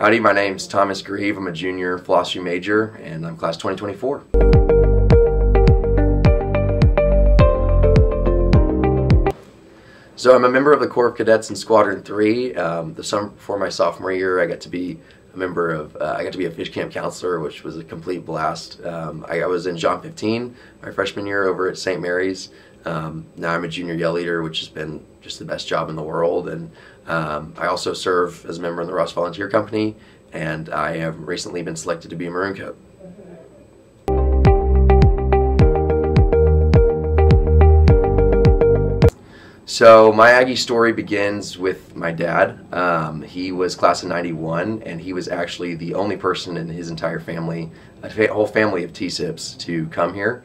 Howdy, my name's Thomas Greve. I'm a junior philosophy major, and I'm class 2024. So I'm a member of the Corps of Cadets in Squadron 3. The summer before my sophomore year, I got to be a member of, I got to be a fish camp counselor, which was a complete blast. I was in John 15 my freshman year over at St. Mary's. Now I'm a junior yell leader, which has been just the best job in the world. And I also serve as a member in the Ross Volunteer Company, and I have recently been selected to be a Maroon Coat. So my Aggie story begins with my dad. He was class of 91, and he was actually the only person in his entire family, a whole family of T-SIPs, to come here.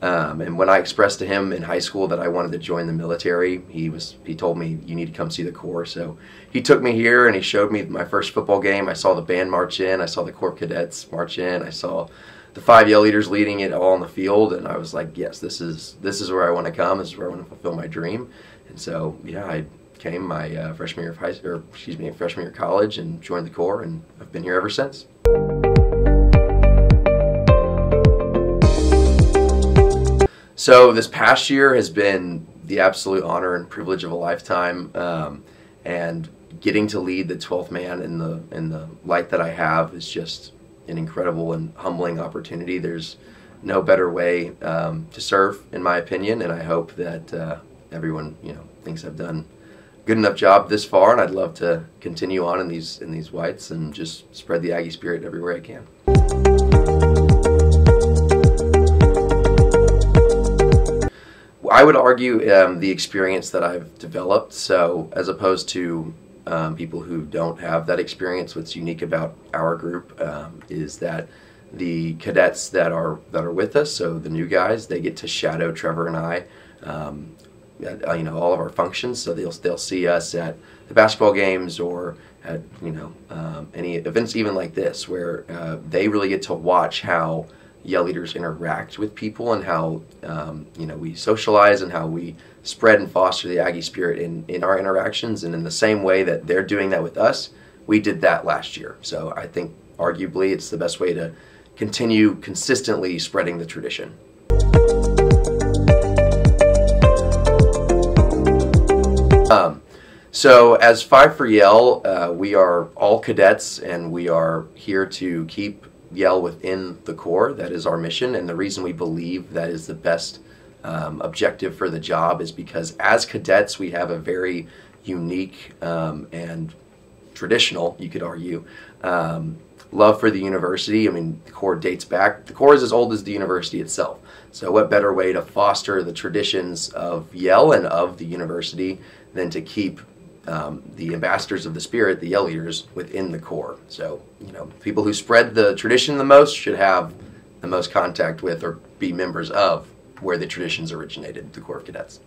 And when I expressed to him in high school that I wanted to join the military, he told me, you need to come see the Corps. So he took me here and he showed me my first football game. I saw the band march in, I saw the Corps of Cadets march in, I saw the 5 yell leaders leading it all on the field, and I was like, yes, this is where I want to come. This is where I want to fulfill my dream. And so, yeah, I came my freshman year of college and joined the Corps, and I've been here ever since. So this past year has been the absolute honor and privilege of a lifetime, and getting to lead the 12th man in the light that I have is just an incredible and humbling opportunity. There's no better way to serve, in my opinion, and I hope that everyone, thinks I've done a good enough job this far, and I'd love to continue on in these whites and just spread the Aggie spirit everywhere I can. I would argue the experience that I've developed. So as opposed to people who don't have that experience, what's unique about our group is that the cadets that are with us, so the new guys, they get to shadow Trevor and I at all of our functions. So they'll see us at the basketball games or at any events even like this, where they really get to watch how yell leaders interact with people and how we socialize and how we spread and foster the Aggie spirit in our interactions. And in the same way that they're doing that with us, we did that last year. So I think arguably it's the best way to continue consistently spreading the tradition. So as 5 for Yell, we are all cadets, and we are here to keep Yell within the Corps. That is our mission, and the reason we believe that is the best objective for the job is because as cadets we have a very unique and traditional, you could argue, love for the university. I mean, the Corps dates back. The Corps is as old as the university itself. So what better way to foster the traditions of Yell and of the university than to keep the ambassadors of the spirit, the yell leaders, within the Corps. So, people who spread the tradition the most should have the most contact with or be members of where the traditions originated, the Corps of Cadets.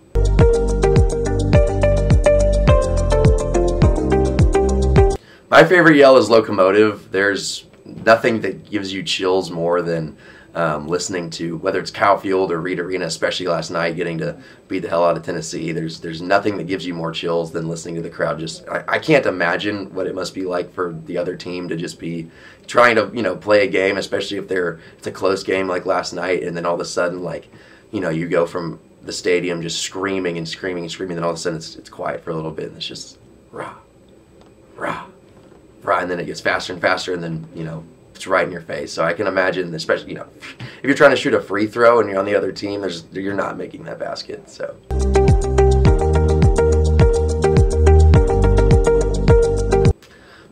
My favorite yell is locomotive. There's nothing that gives you chills more than listening to, whether it's Cow Field or Reed Arena, especially last night, getting to beat the hell out of Tennessee. There's nothing that gives you more chills than listening to the crowd. I can't imagine what it must be like for the other team to just be trying to play a game, especially if it's a close game like last night, and then all of a sudden you go from the stadium just screaming and screaming and screaming, then all of a sudden it's quiet for a little bit, and it's just rah, rah, rah, and then it gets faster and faster, and then it's right in your face. So I can imagine, especially if you're trying to shoot a free throw and you're on the other team, you're not making that basket. So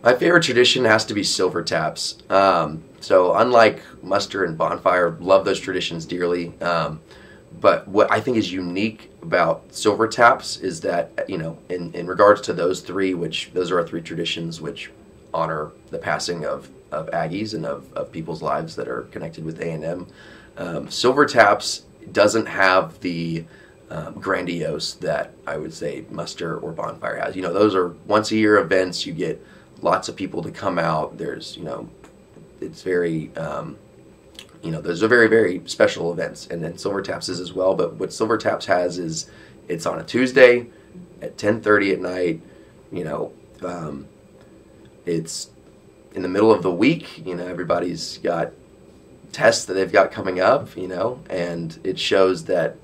my favorite tradition has to be silver taps. So unlike muster and bonfire, love those traditions dearly. But what I think is unique about silver taps is that in regards to those three, which those are our 3 traditions which honor the passing of Aggies and of people's lives that are connected with A&M. Silver Taps doesn't have the grandiose that I would say muster or bonfire has. Those are once a year events. You get lots of people to come out. There's, it's very, those are very, very special events. And then Silver Taps is as well. But what Silver Taps has is it's on a Tuesday at 10:30 at night. It's in the middle of the week, everybody's got tests that they've got coming up, and it shows that,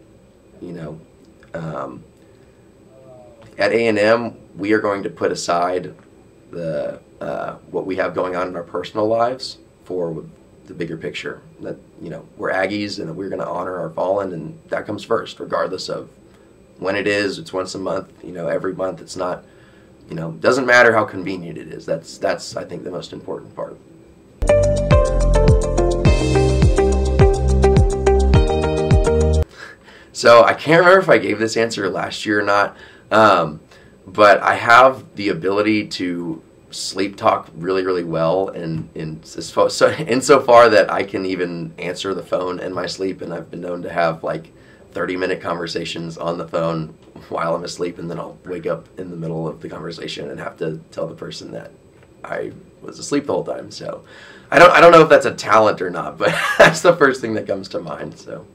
at A&M, we are going to put aside the what we have going on in our personal lives for the bigger picture. That, we're Aggies, and we're going to honor our fallen, and that comes first, regardless of when it is. It's once a month, every month. It's not, doesn't matter how convenient it is. That's I think the most important part. So I can't remember if I gave this answer last year or not, but I have the ability to sleep talk really, really well, and insofar that I can even answer the phone in my sleep, and I've been known to have like 30-minute conversations on the phone while I'm asleep, and then I'll wake up in the middle of the conversation and have to tell the person that I was asleep the whole time. So I don't know if that's a talent or not, but that's the first thing that comes to mind. So.